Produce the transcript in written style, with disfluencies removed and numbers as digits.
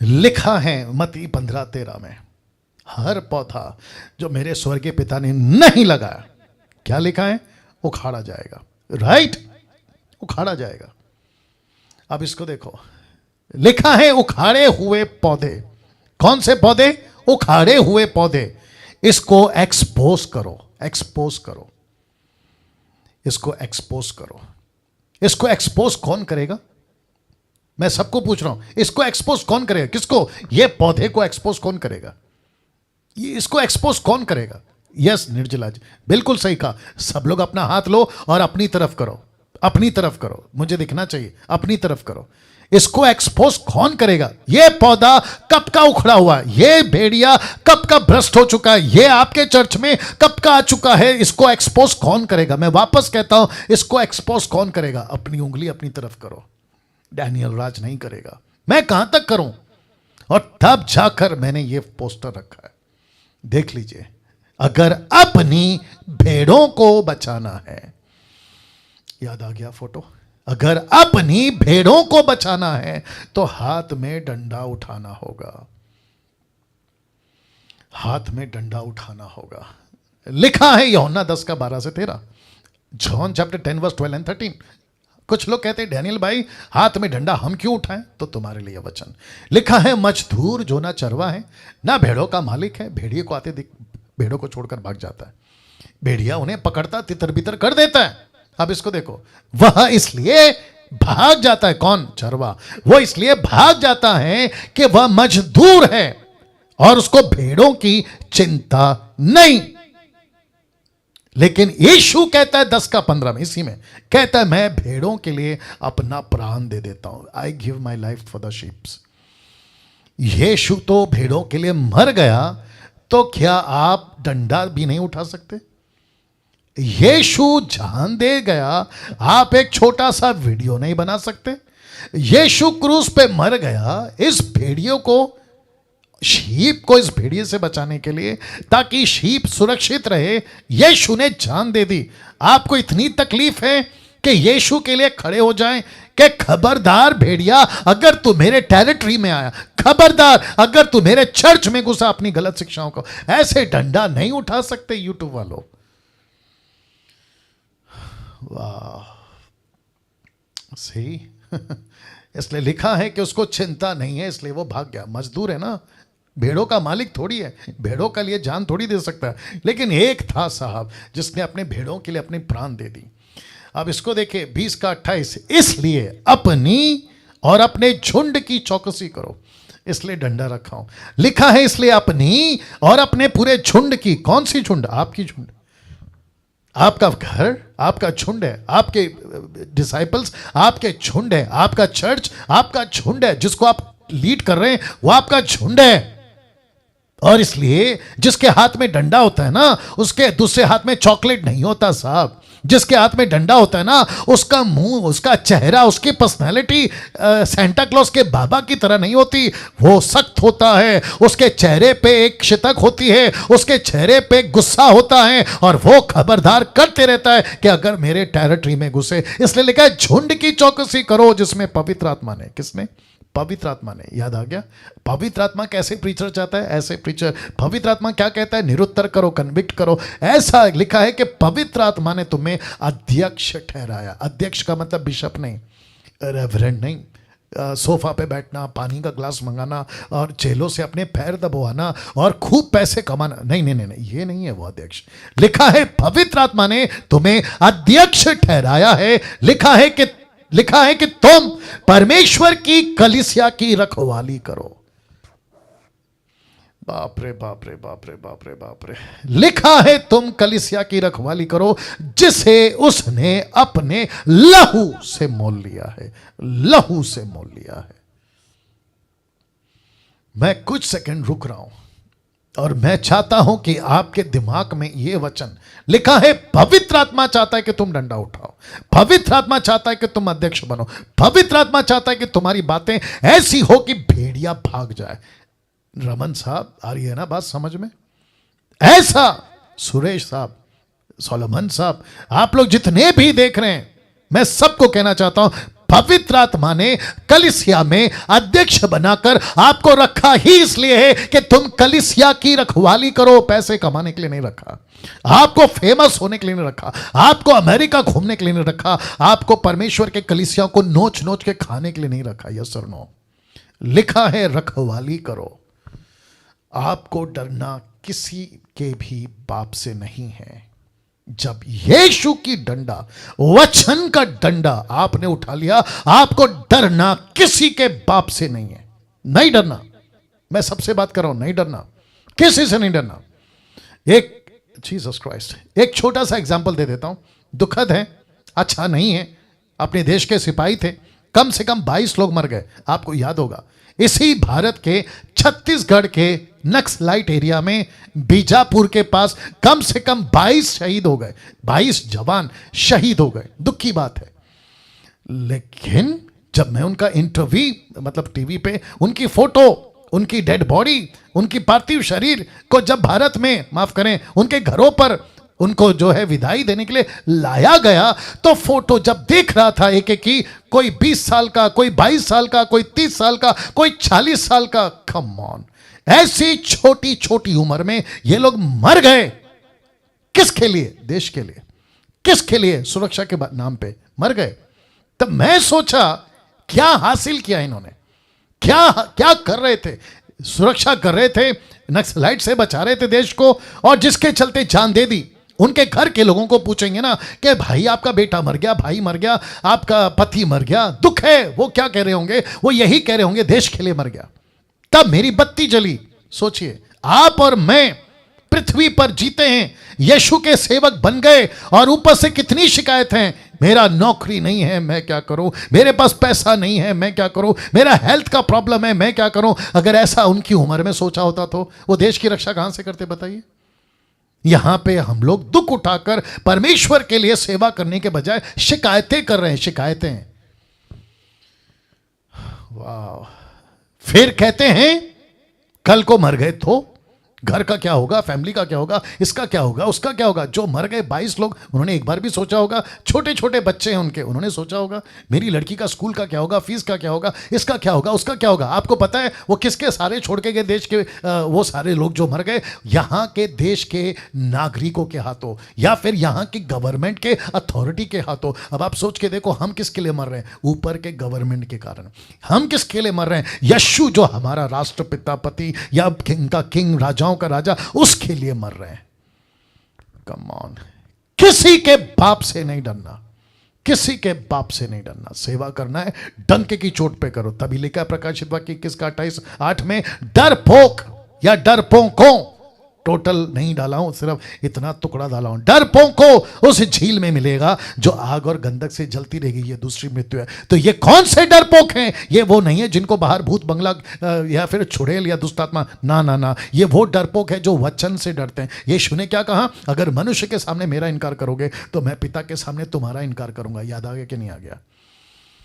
लिखा है मत्ती 15:13 में, हर पौधा जो मेरे स्वर्गीय पिता ने नहीं लगाया, क्या लिखा है, उखाड़ा जाएगा। राइट, उखाड़ा जाएगा। अब इसको देखो, लिखा है उखाड़े हुए पौधे। कौन से पौधे? उखाड़े हुए पौधे। इसको एक्सपोज करो, एक्सपोज करो, इसको एक्सपोज करो। इसको एक्सपोज कौन करेगा? मैं सबको पूछ रहा हूं, इसको एक्सपोज कौन करेगा? किसको? ये पौधे को एक्सपोज कौन करेगा? ये इसको एक्सपोज कौन करेगा? यस निर्जला जी, बिल्कुल सही कहा। सब लोग अपना हाथ लो और अपनी तरफ करो, अपनी तरफ करो, मुझे दिखना चाहिए, अपनी तरफ करो। इसको एक्सपोज कौन करेगा? ये पौधा कब का उखड़ा हुआ है, ये भेड़िया कब का भ्रष्ट हो चुका है, ये आपके चर्च में कब का आ चुका है, इसको एक्सपोज कौन करेगा? मैं वापस कहता हूं, इसको एक्सपोज कौन करेगा? अपनी उंगली अपनी तरफ करो। डैनियल राज नहीं करेगा, मैं कहां तक करूं? और तब जाकर मैंने ये पोस्टर रखा है, देख लीजिए। अगर अपनी भेड़ों को बचाना है, याद आ गया फोटो? अगर अपनी भेड़ों को बचाना है तो हाथ में डंडा उठाना होगा, हाथ में डंडा उठाना होगा। लिखा है यूहन्ना 10:12-13, जॉन चैप्टर 10 वर्स 12 and 13। कुछ लोग कहते हैं डैनियल भाई हाथ में डंडा हम क्यों उठाएं? तो तुम्हारे लिए वचन लिखा है, मजदूर जो ना चरवा है ना भेड़ों का मालिक है, भेड़िए को आते दिख भेड़ों को छोड़कर भाग जाता है, भेड़िया उन्हें पकड़ता तितर बितर कर देता है। अब इसको देखो, वह इसलिए भाग जाता है, कौन? चरवा। वो इसलिए भाग जाता है कि वह मजदूर है और उसको भेड़ों की चिंता नहीं। लेकिन यीशु कहता है 10:15 में, इसी में कहता है, मैं भेड़ों के लिए अपना प्राण दे देता हूं। I give my life for the sheeps. Yeshu तो भेड़ों के लिए मर गया, तो क्या आप डंडा भी नहीं उठा सकते? यीशु जान दे गया, आप एक छोटा सा वीडियो नहीं बना सकते? यीशु क्रूस पे मर गया इस भेड़ियों को, शीप को इस भेड़िए से बचाने के लिए, ताकि शीप सुरक्षित रहे। यीशु ने जान दे दी। आपको इतनी तकलीफ है कि यीशु के लिए खड़े हो जाएं कि खबरदार भेड़िया, अगर तू मेरे टेरिटरी में आया, खबरदार अगर तू मेरे चर्च में घुसा अपनी गलत शिक्षाओं को, ऐसे डंडा नहीं उठा सकते यूट्यूब वालों। वाह, सही। इसलिए लिखा है कि उसको चिंता नहीं है, इसलिए वो भाग गया। मजदूर है ना, भेड़ों का मालिक थोड़ी है, भेड़ों का लिए जान थोड़ी दे सकता है। लेकिन एक था साहब जिसने अपने भेड़ों के लिए अपनी प्राण दे दी। अब इसको देखिए 20:28, इसलिए अपनी और अपने झुंड की चौकसी करो, इसलिए डंडा रखा हूं। लिखा है इसलिए अपनी और अपने पूरे झुंड की। कौन सी झुंड? आपकी झुंड, आपका घर, आपका झुंड है, आपके डिसाइपल्स आपके झुंड है, आपका चर्च आपका झुंड है, जिसको आप लीड कर रहे हैं वो आपका झुंड है। और इसलिए जिसके हाथ में डंडा होता है ना, उसके दूसरे हाथ में चॉकलेट नहीं होता साहब। जिसके हाथ में डंडा होता है ना, उसका मुंह, उसका चेहरा, उसकी पर्सनैलिटी सेंटा क्लॉज के बाबा की तरह नहीं होती। वो सख्त होता है, उसके चेहरे पे एक शितक होती है, उसके चेहरे पे गुस्सा होता है, और वो खबरदार करते रहता है कि अगर मेरे टेरिटरी में घुसे। इसलिए लिखा है झुंड की चौकसी करो जिसमें पवित्र आत्मा ने। किसने? पवित्र आत्मा ने। याद आ गया? पवित्र आत्मा कैसे प्रीचर चाहता है, ऐसे प्रीचर। पवित्र आत्मा क्या कहता है? निरुत्तर करो, कन्विक्ट करो। ऐसा लिखा है कि पवित्र आत्मा ने तुम्हें अध्यक्ष ठहराया। अध्यक्ष का मतलब बिशप नहीं, रेवरेंड नहीं, सोफा पे बैठना, पानी का ग्लास मंगाना और चेलों से अपने पैर दबवाना और खूब पैसे कमाना, नहीं नहीं नहीं, नहीं, ये नहीं है वो अध्यक्ष। लिखा है पवित्र आत्मा ने तुम्हें अध्यक्ष ठहराया है। लिखा है कि तुम परमेश्वर की कलीसिया की रखवाली करो। बाप रे बाप रे बाप रे बाप रे बाप रे। लिखा है तुम कलीसिया की रखवाली करो जिसे उसने अपने लहू से मोल लिया है। लहू से मोल लिया है। मैं कुछ सेकंड रुक रहा हूं और मैं चाहता हूं कि आपके दिमाग में यह वचन लिखा है। पवित्र आत्मा चाहता है कि तुम डंडा उठाओ, पवित्र आत्मा चाहता है कि तुम अध्यक्ष बनो, पवित्र आत्मा चाहता है कि तुम्हारी बातें ऐसी हो कि भेड़िया भाग जाए। रमन साहब, आ रही है ना बात समझ में? ऐसा सुरेश साहब, सोलोमन साहब, आप लोग जितने भी देख रहे हैं, मैं सबको कहना चाहता हूं पवित्र आत्मा ने कलीसिया में अध्यक्ष बनाकर आपको रखा ही इसलिए है कि तुम कलीसिया की रखवाली करो, पैसे कमाने के लिए नहीं रखा, आपको फेमस होने के लिए नहीं रखा, आपको अमेरिका घूमने के लिए नहीं रखा, आपको परमेश्वर के कलीसिया को नोच नोच के खाने के लिए नहीं रखा। यस और नो? लिखा है रखवाली करो। आपको डरना किसी के भी बाप से नहीं है। जब यीशु की डंडा, वचन का डंडा आपने उठा लिया, आपको डरना किसी के बाप से नहीं है। नहीं डरना, मैं सबसे बात कर रहा हूं, नहीं डरना, किसी से नहीं डरना। एक जीसस क्राइस्ट, एक छोटा सा एग्जांपल दे देता हूं, दुखद है, अच्छा नहीं है। अपने देश के सिपाही थे, कम से कम 22 लोग मर गए, आपको याद होगा। इसी भारत के छत्तीसगढ़ के नक्सलाइट एरिया में बीजापुर के पास कम से कम 22 शहीद हो गए, 22 जवान शहीद हो गए। दुख की बात है। लेकिन जब मैं उनका इंटरव्यू मतलब टीवी पे उनकी फोटो, उनकी डेड बॉडी, उनकी पार्थिव शरीर को जब भारत में, माफ करें, उनके घरों पर उनको जो है विदाई देने के लिए लाया गया, तो फोटो जब देख रहा था एक एक की, कोई 20 साल का, कोई 22 साल का, कोई 30 साल का, कोई 40 साल का। कम ऑन, ऐसी छोटी छोटी उम्र में ये लोग मर गए। किसके लिए? देश के लिए। किसके लिए? सुरक्षा के नाम पे मर गए। तब मैं सोचा क्या हासिल किया इन्होंने, क्या क्या कर रहे थे? सुरक्षा कर रहे थे, नक्सलाइट से बचा रहे थे देश को, और जिसके चलते जान दे दी। उनके घर के लोगों को पूछेंगे ना कि भाई आपका बेटा मर गया, भाई मर गया, आपका पति मर गया, दुख है, वो क्या कह रहे होंगे? वो यही कह रहे होंगे देश के लिए मर गया। तब मेरी बत्ती जली। सोचिए, आप और मैं पृथ्वी पर जीते हैं, यीशु के सेवक बन गए, और ऊपर से कितनी शिकायत है, मेरा नौकरी नहीं है, मैं क्या करूं, मेरे पास पैसा नहीं है, मैं क्या करूं, मेरा हेल्थ का प्रॉब्लम है, मैं क्या करूं। अगर ऐसा उनकी उम्र में सोचा होता तो वो देश की रक्षा कहां से करते, बताइए? यहां पे हम लोग दुख उठाकर परमेश्वर के लिए सेवा करने के बजाय शिकायतें कर रहे हैं, शिकायतें। वाह। फिर कहते हैं कल को मर गए तो घर का क्या होगा, फैमिली का क्या होगा, इसका क्या होगा, उसका क्या होगा। जो मर गए 22 लोग, उन्होंने एक बार भी सोचा होगा? छोटे छोटे बच्चे हैं उनके, उन्होंने सोचा होगा मेरी लड़की का स्कूल का क्या होगा, फीस का क्या होगा, इसका क्या होगा, उसका क्या होगा। आपको पता है वो किसके सारे छोड़ के गए देश के? वो सारे लोग जो मर गए यहाँ के देश के नागरिकों के हाथों, या फिर यहाँ की गवर्नमेंट के अथॉरिटी के हाथों। अब आप सोच के देखो, हम किसके लिए मर रहे हैं? ऊपर के गवर्नमेंट के कारण। हम किसके लिए मर रहे हैं? यीशु जो हमारा राष्ट्रपिता, पति, या किंग का किंग, राजाओं का राजा, उसके लिए मर रहे हैं। कम ऑन, किसी के बाप से नहीं डरना, किसी के बाप से नहीं डरना। सेवा करना है, डंके की चोट पे करो। तभी लिखा है प्रकाशित वाक्य 21:28 में, डरपोक या डरपोकों, टोटल नहीं डाला हूं, सिर्फ इतना टुकड़ा डाला हूं, डरपोकों उस झील में मिलेगा जो आग और गंधक से जलती रहेगी। ये दूसरी मृत्यु है। तो ये कौन से डरपोक हैं? ये वो नहीं है जिनको बाहर भूत बंगला या फिर छुड़ैल या दुष्टात्मा, ना ना ना, ये वो डरपोक है जो वचन से डरते हैं। यीशु ने क्या कहा? अगर मनुष्य के सामने मेरा इनकार करोगे तो मैं पिता के सामने तुम्हारा इनकार करूंगा। याद आ गया कि नहीं आ गया?